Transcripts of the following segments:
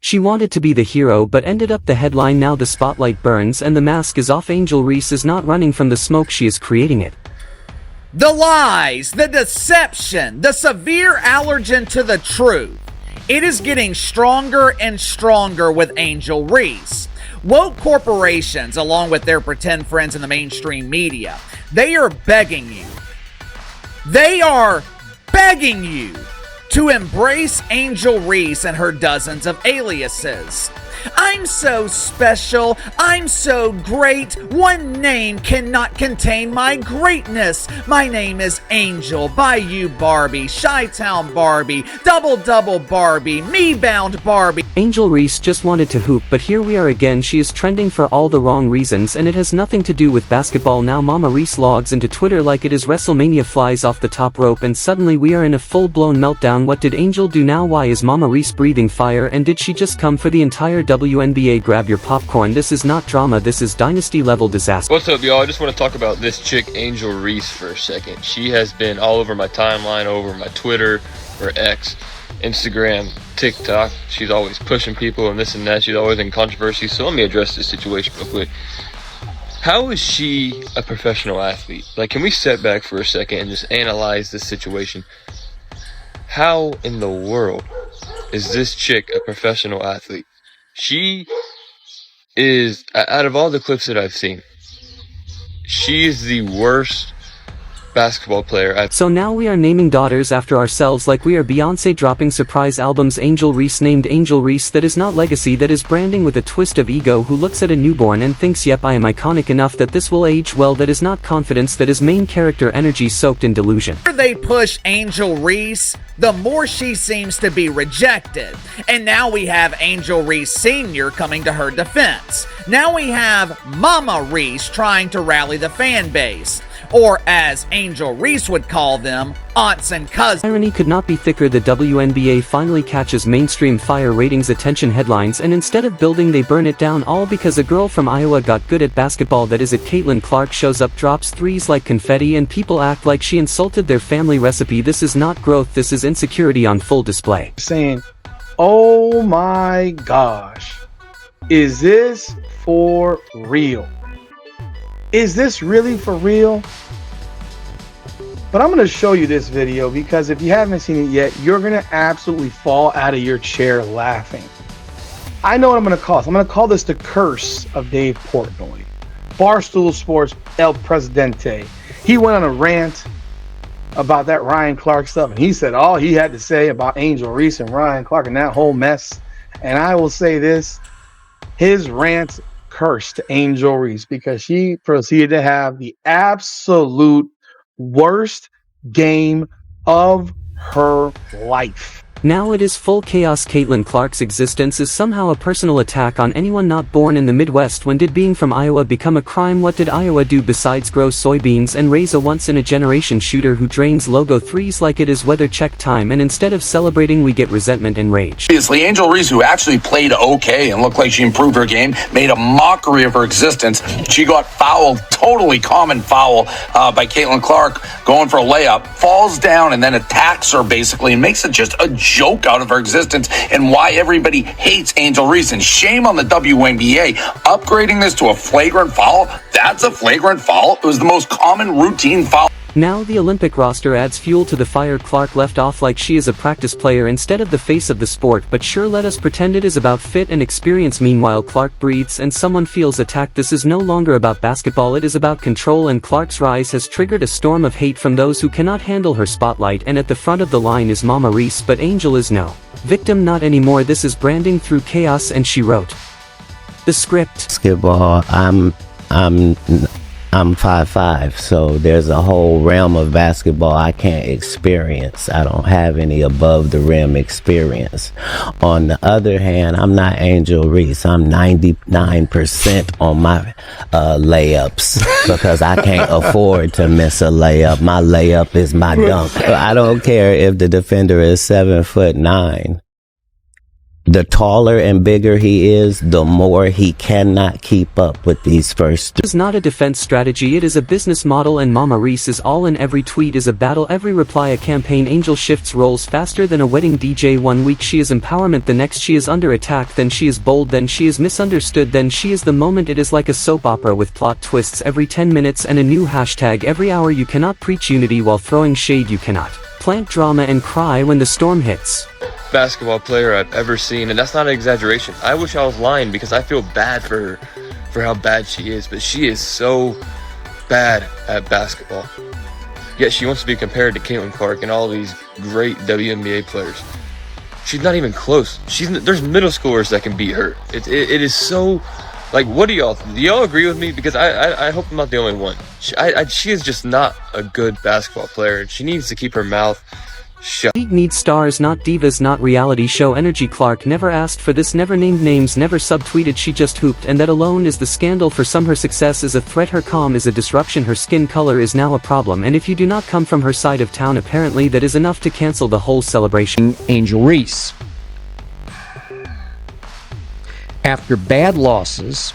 She wanted to be the hero but ended up the headline. Now the spotlight burns and the mask is off. Angel Reese is not running from the smoke, she is creating it. The lies, the deception, the severe allergen to the truth. It is getting stronger and stronger with Angel Reese. Woke corporations, along with their pretend friends in the mainstream media, they are begging you. They are begging you to embrace Angel Reese and her dozens of aliases. I'm so special, I'm so great, one name cannot contain my greatness. My name is Angel, Bayou Barbie, Chi-Town Barbie, Double Barbie, Me-Bound Barbie. Angel Reese just wanted to hoop, but here we are again. She is trending for all the wrong reasons and it has nothing to do with basketball. Now Mama Reese logs into Twitter like it is WrestleMania, flies off the top rope and suddenly we are in a full-blown meltdown. What did Angel do now? Why is Mama Reese breathing fire, and did she just come for the entire WNBA? Grab your popcorn, this is not drama, this is dynasty level disaster. What's up, y'all? I just want to talk about this chick Angel Reese for a second. She has been all over my timeline, over my Twitter or X, Instagram, TikTok. She's always pushing people and this and that. She's always in controversy. So let me address this situation real quick. How is she a professional athlete? Like, can we step back for a second and just analyze this situation? How in the world is this chick a professional athlete? She is, out of all the clips that I've seen, she is the worst basketball player. So now we are naming daughters after ourselves like we are Beyonce dropping surprise albums. Angel Reese named Angel Reese. That is not legacy, that is branding with a twist of ego, who looks at a newborn and thinks, yep, I am iconic enough that this will age well. That is not confidence, that is main character energy soaked in delusion. The more they push Angel Reese, the more she seems to be rejected. And now we have Angel Reese Sr. coming to her defense. Now we have Mama Reese trying to rally the fan base. Or as Angel Reese would call them, aunts and cousins. Irony could not be thicker. The WNBA finally catches mainstream fire ratings attention headlines, and instead of building they burn it down, all because a girl from Iowa got good at basketball. That is it. Caitlin Clark shows up, drops threes like confetti, and people act like she insulted their family recipe. This is not growth, this is insecurity on full display. Saying, oh my gosh, is this for real? Is this really for real? But I'm going to show you this video because if you haven't seen it yet, you're going to absolutely fall out of your chair laughing. I know what I'm going to call this. I'm going to call this the curse of Dave Portnoy. Barstool Sports El Presidente. He went on a rant about that Ryan Clark stuff, and he said all he had to say about Angel Reese and Ryan Clark and that whole mess. And I will say this, his rant cursed Angel Reese because she proceeded to have the absolute worst game of her life. Now it is full chaos. Caitlin Clark's existence is somehow a personal attack on anyone not born in the Midwest. When did being from Iowa become a crime? What did Iowa do besides grow soybeans and raise a once-in-a-generation shooter who drains logo threes like it is weather check time, and instead of celebrating we get resentment and rage? Obviously, Angel Reese, who actually played okay and looked like she improved her game, made a mockery of her existence. She got fouled, totally common foul by Caitlin Clark, going for a layup, falls down and then attacks her basically and makes it just a joke out of her existence and why everybody hates Angel Reese. And shame on the WNBA upgrading this to a flagrant foul. That's a flagrant foul. It was the most common routine foul. Now the Olympic roster adds fuel to the fire. Clark left off like she is a practice player instead of the face of the sport, but sure, let us pretend it is about fit and experience. Meanwhile, Clark breathes and someone feels attacked. This is no longer about basketball, it is about control, and Clark's rise has triggered a storm of hate from those who cannot handle her spotlight. And at the front of the line is Mama Reese, but Angel is no victim, not anymore. This is branding through chaos, and she wrote the script. Basketball, I'm 5'5", so there's a whole realm of basketball I can't experience. I don't have any above the rim experience. On the other hand, I'm not Angel Reese. I'm 99% on my layups because I can't afford to miss a layup. My layup is my dunk. I don't care if the defender is 7'9". The taller and bigger he is, the more he cannot keep up with these first two. It is not a defense strategy, it is a business model, and Mama Reese is all in. Every tweet is a battle, every reply a campaign. Angel shifts roles faster than a wedding DJ. 1 week she is empowerment, the next she is under attack, then she is bold, then she is misunderstood, then she is the moment. It is like a soap opera with plot twists every 10 minutes and a new hashtag every hour. You cannot preach unity while throwing shade, you cannot plant drama and cry when the storm hits. Basketball player I've ever seen, and that's not an exaggeration. I wish I was lying because I feel bad for her, for how bad she is, but she is so bad at basketball. Yet she wants to be compared to Caitlin Clark and all these great WNBA players. She's not even close. There's middle schoolers that can beat her. It is so, like, what do y'all agree with me? Because I hope I'm not the only one. She is just not a good basketball player. She needs to keep her mouth shut. League needs stars, not divas, not reality show energy. Clark never asked for this, never named names, never subtweeted, she just hooped, and that alone is the scandal. For some her success is a threat, her calm is a disruption, her skin color is now a problem, and if you do not come from her side of town apparently that is enough to cancel the whole celebration. Angel Reese. After bad losses,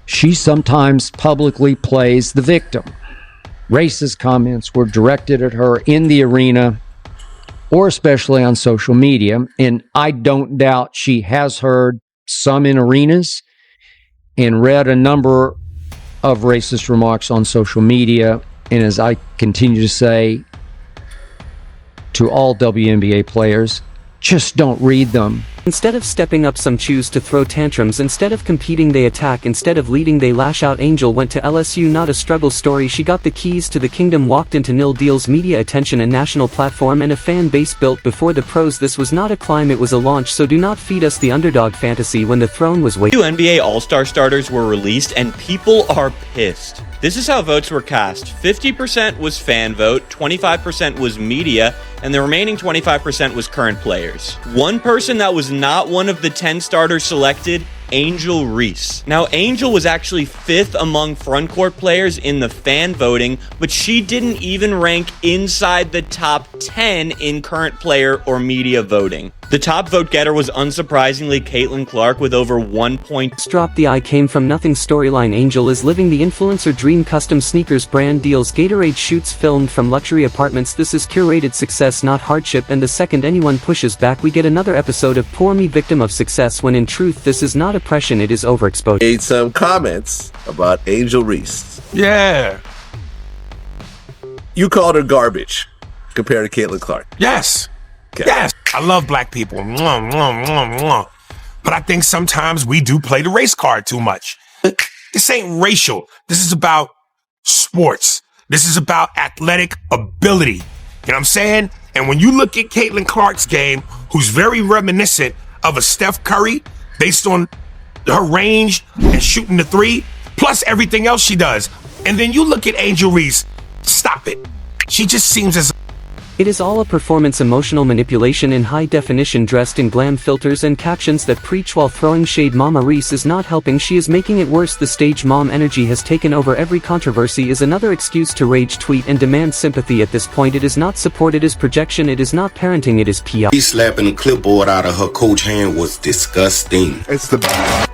she sometimes publicly plays the victim. Racist comments were directed at her in the arena or especially on social media, and I don't doubt she has heard some in arenas and read a number of racist remarks on social media. And as I continue to say to all WNBA players, just don't read them. Instead of stepping up, some choose to throw tantrums. Instead of competing, they attack. Instead of leading, they lash out. Angel went to LSU, not a struggle story. She got the keys to the kingdom, walked into nil deals, media attention, a national platform, and a fan base built before the pros. This was not a climb, it was a launch, so do not feed us the underdog fantasy when the throne was waiting. WNBA All-Star starters were released and people are pissed. This is how votes were cast. 50% was fan vote, 25% was media, and the remaining 25% was current players. One person that was not one of the 10 starters selected, Angel Reese. Now, Angel was actually 5th among frontcourt players in the fan voting, but she didn't even rank inside the top 10 in current player or media voting. The top vote getter was unsurprisingly Caitlin Clark with over 1 point. Drop the I came from nothing storyline. Angel is living the influencer dream, custom sneakers, brand deals, Gatorade shoots filmed from luxury apartments. This is curated success, not hardship, and the second anyone pushes back we get another episode of Poor Me, victim of success, when in truth this is not oppression, it is overexposure. Made some comments about Angel Reese. Yeah. You called her garbage compared to Caitlin Clark. Yes. Okay. Yes. I love black people. Mwah, mwah, mwah, mwah. But I think sometimes we do play the race card too much. This ain't racial. This is about sports. This is about athletic ability. You know what I'm saying? And when you look at Caitlin Clark's game, who's very reminiscent of a Steph Curry, based on her range and shooting the three, plus everything else she does. And then you look at Angel Reese, stop it. She just seems as... It is all a performance, emotional manipulation in high definition, dressed in glam filters and captions that preach while throwing shade. Mama Reese is not helping, she is making it worse. The stage mom energy has taken over. Every controversy is another excuse to rage tweet and demand sympathy. At this point it is not support, it is projection, it is not parenting, it is PR. Slapping the clipboard out of her coach hand was disgusting. It's the...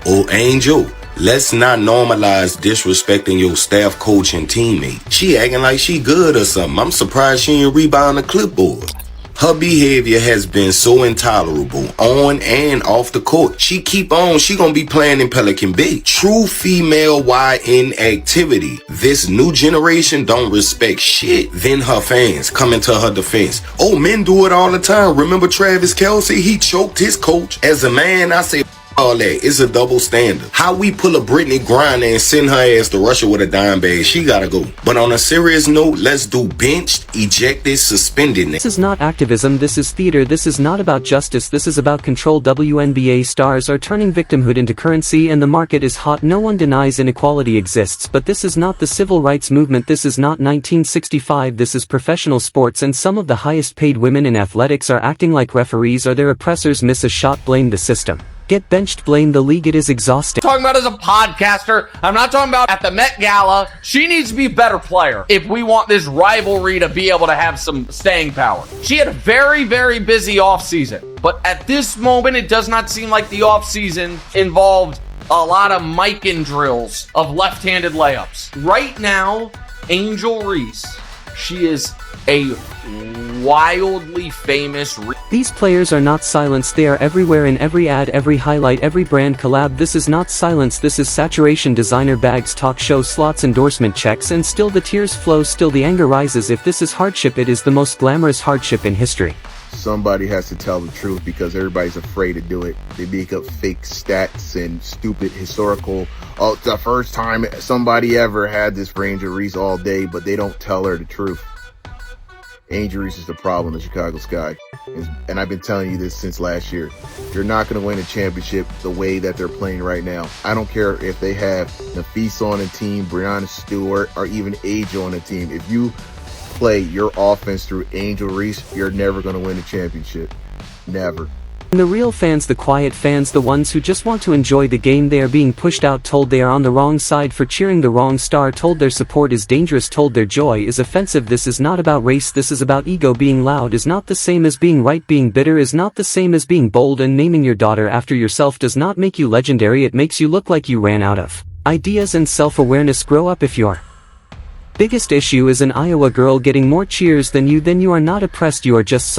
Oh, Angel, let's not normalize disrespecting your staff, coach, and teammate. She acting like she good or something. I'm surprised she ain't rebound the clipboard. Her behavior has been so intolerable on and off the court. She keep on, she gonna be playing in Pelican Bay. True female YN activity. This new generation don't respect shit. Then her fans coming to her defense. Oh, men do it all the time. Remember Travis Kelce? He choked his coach. As a man, I say all that. It's a double standard. How we pull a Brittany Griner and send her ass to Russia with a dime bag, she gotta go. But on a serious note, let's do benched, ejected, suspended. This is not activism, this is theater, this is not about justice, this is about control. WNBA stars are turning victimhood into currency and the market is hot. No one denies inequality exists, but this is not the civil rights movement, this is not 1965, this is professional sports, and some of the highest paid women in athletics are acting like referees or their oppressors. Miss a shot, blame the system. Get benched, blame the league, it is exhausting. Talking about as a podcaster, I'm not talking about at the Met Gala. She needs to be a better player if we want this rivalry to be able to have some staying power. She had a very, very busy offseason, but at this moment, it does not seem like the offseason involved a lot of micing drills of left-handed layups. Right now, Angel Reese, she is a wildly famous. These players are not silenced, they are everywhere in every ad, every highlight, every brand collab. This is not silence, this is saturation. Designer bags, talk show slots, endorsement checks, and still the tears flow, still the anger rises. If this is hardship, it is the most glamorous hardship in history. Somebody has to tell the truth because everybody's afraid to do it. They make up fake stats and stupid historical. Oh, it's the first time somebody ever had this for Angel Reese all day, but they don't tell her the truth. Angel Reese is the problem in Chicago Sky. And I've been telling you this since last year. You're not going to win a championship the way that they're playing right now. I don't care if they have Nafisa on the team, Breonna Stewart, or even Angel on the team. If you play your offense through Angel Reese, you're never going to win a championship. Never. And the real fans, the quiet fans, the ones who just want to enjoy the game, they are being pushed out, told they are on the wrong side for cheering the wrong star, told their support is dangerous, told their joy is offensive. This is not about race, this is about ego. Being loud is not the same as being right. Being bitter is not the same as being bold. And naming your daughter after yourself does not make you legendary, it makes you look like you ran out of ideas and self-awareness. Grow up. If your biggest issue is an Iowa girl getting more cheers than you are not oppressed, you are just